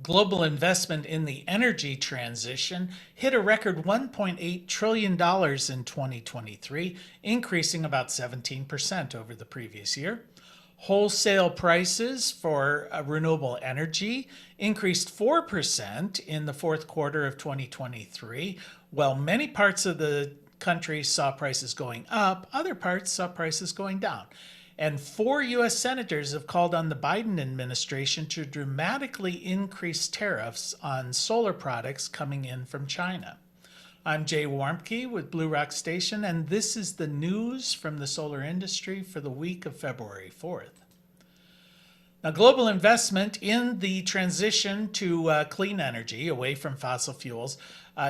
Global investment in the energy transition hit a record $1.8 trillion in 2023, increasing about 17% over the previous year. Wholesale prices for renewable energy increased 4% in the fourth quarter of 2023, while many parts of the country saw prices going up, other parts saw prices going down. And 4 U.S. senators have called on the Biden administration to dramatically increase tariffs on solar products coming in from China. I'm Jay Warmke with Blue Rock Station, and this is the news from the solar industry for the week of February 4th. Now, global investment in the transition to clean energy away from fossil fuels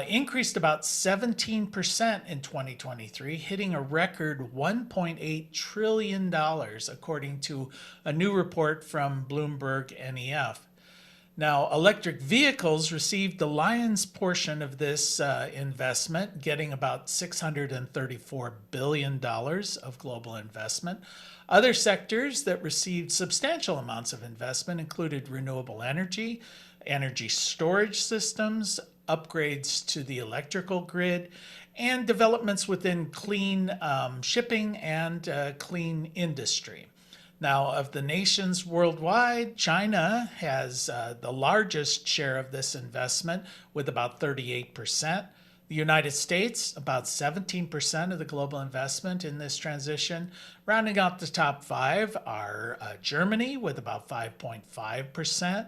increased about 17% in 2023, hitting a record $1.8 trillion, according to a new report from Bloomberg NEF. Now, electric vehicles received the lion's portion of this investment, getting about $634 billion of global investment. Other sectors that received substantial amounts of investment included renewable energy, energy storage systems, upgrades to the electrical grid, and developments within clean shipping and clean industry. Now, of the nations worldwide, China has the largest share of this investment with about 38%. The United States, about 17% of the global investment in this transition. Rounding out the top five are Germany with about 5.5%,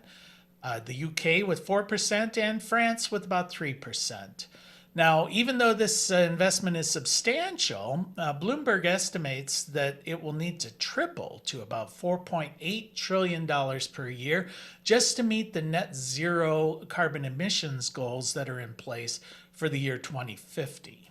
the UK with 4%, and France with about 3%. Now, even though this investment is substantial, Bloomberg estimates that it will need to triple to about $4.8 trillion per year just to meet the net zero carbon emissions goals that are in place for the year 2050.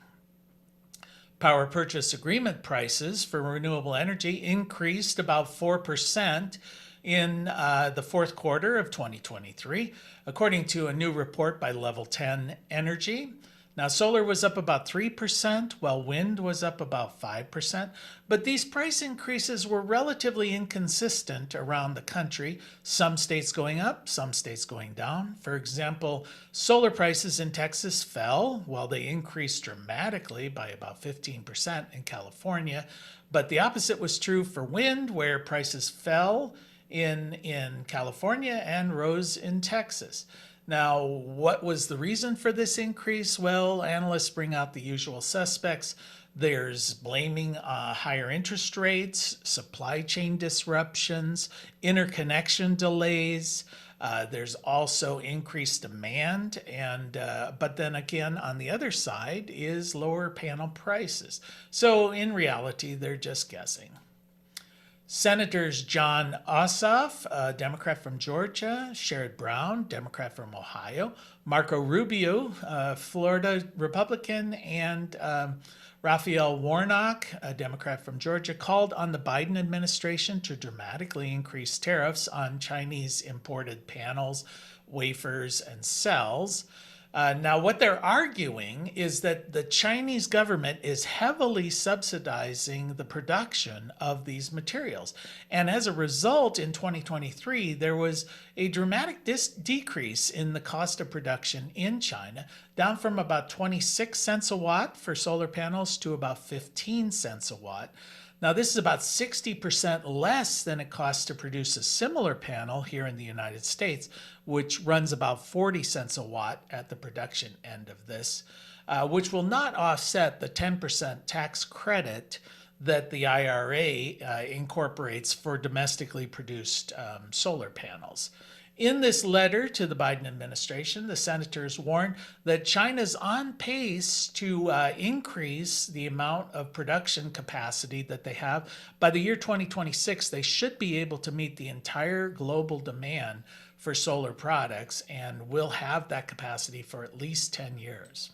Power purchase agreement prices for renewable energy increased about 4% in the fourth quarter of 2023, according to a new report by Level 10 Energy. Now, solar was up about 3%, while wind was up about 5%, but these price increases were relatively inconsistent around the country, some states going up, some states going down. For example, solar prices in Texas fell, while they increased dramatically by about 15% in California, but the opposite was true for wind, where prices fell in California and rose in Texas. Now, what was the reason for this increase? Well, analysts bring out the usual suspects. There's blaming higher interest rates, supply chain disruptions, interconnection delays. There's also increased demand, but then again, on the other side is lower panel prices. So in reality, they're just guessing. Senators John Ossoff, a Democrat from Georgia, Sherrod Brown, Democrat from Ohio, Marco Rubio, Florida Republican, and Raphael Warnock, a Democrat from Georgia, called on the Biden administration to dramatically increase tariffs on Chinese imported panels, wafers, and cells. Now, what they're arguing is that the Chinese government is heavily subsidizing the production of these materials. And as a result, in 2023, there was a dramatic decrease in the cost of production in China, down from about 26 cents a watt for solar panels to about 15 cents a watt. Now, this is about 60% less than it costs to produce a similar panel here in the United States, which runs about 40 cents a watt at the production end of this, which will not offset the 10% tax credit that the IRA incorporates for domestically produced solar panels. In this letter to the Biden administration, the senators warned that China's on pace to increase the amount of production capacity that they have. By the year 2026, they should be able to meet the entire global demand for solar products and will have that capacity for at least 10 years.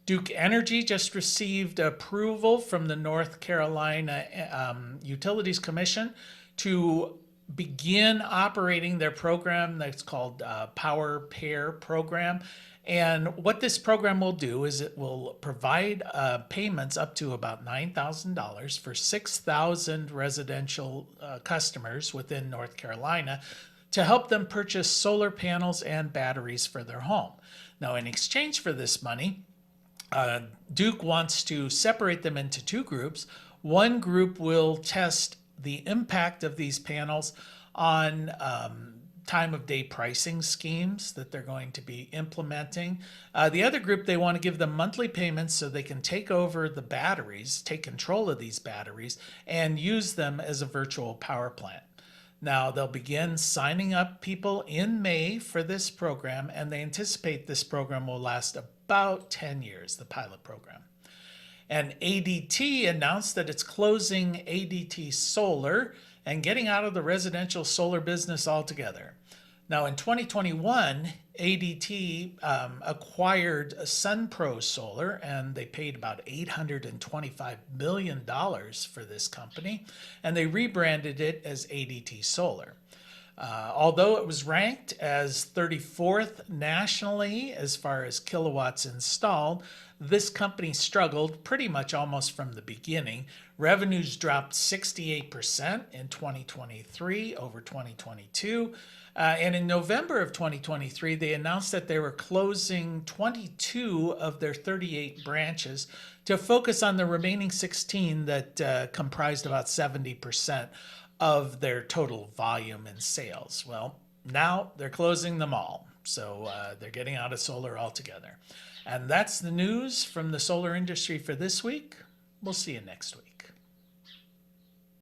Duke Energy just received approval from the North Carolina Utilities Commission to begin operating their program that's called Power Pair Program. And what this program will do is it will provide payments up to about $9,000 for 6,000 residential customers within North Carolina to help them purchase solar panels and batteries for their home. Now, in exchange for this money, Duke wants to separate them into two groups. One group will test the impact of these panels on time of day pricing schemes that they're going to be implementing. The other group, they want to give them monthly payments so they can take over the batteries, take control of these batteries, and use them as a virtual power plant. Now, they'll begin signing up people in May for this program, and they anticipate this program will last about 10 years, the pilot program. And ADT announced that it's closing ADT Solar and getting out of the residential solar business altogether. Now, in 2021, ADT acquired SunPro Solar, and they paid about $825 million for this company, and they rebranded it as ADT Solar. Although it was ranked as 34th nationally as far as kilowatts installed, this company struggled pretty much almost from the beginning. Revenues dropped 68% in 2023 over 2022. And in November of 2023, they announced that they were closing 22 of their 38 branches to focus on the remaining 16 that comprised about 70% of their total volume in sales. Well, now they're closing them all. So they're getting out of solar altogether. And that's the news from the solar industry for this week. We'll see you next week.